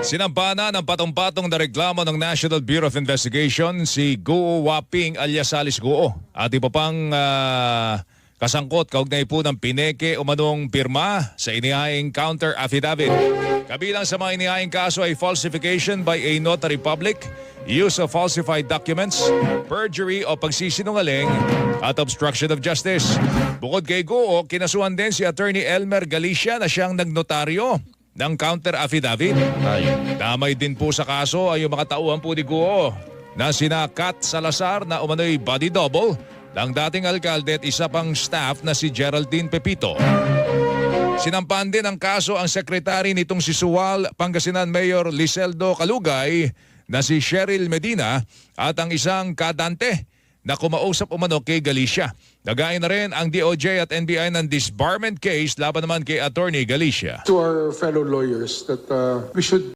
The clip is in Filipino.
Sinampana ng patong-patong na reklamo ng National Bureau of Investigation si Guo Waping alias Salis Guo at iba pang kasangkot kaugnay po ng pineke o manong pirma sa inihaing counter affidavit. Kabilang sa mga inihaing kaso ay falsification by a notary public, use of falsified documents, perjury o pagsisinungaling at obstruction of justice. Bukod kay Guo, kinasuhan din si Attorney Elmer Galicia na siyang nagnotaryo ng counter affidavit. Damay din po sa kaso ay yung mga tauhan po ni Guo na sina Kat Salazar na umano'y body double ng dating alkalde at isa pang staff na si Geraldine Pepito. Sinampan din ang kaso ang sekretary nitong si Suwal, Pangasinan Mayor Liseldo Calugay na si Cheryl Medina at ang isang kadante na kumausap umano kay Galicia. Nagain na rin ang DOJ at NBI ng disbarment case laban naman kay Attorney Galicia. To our fellow lawyers that we should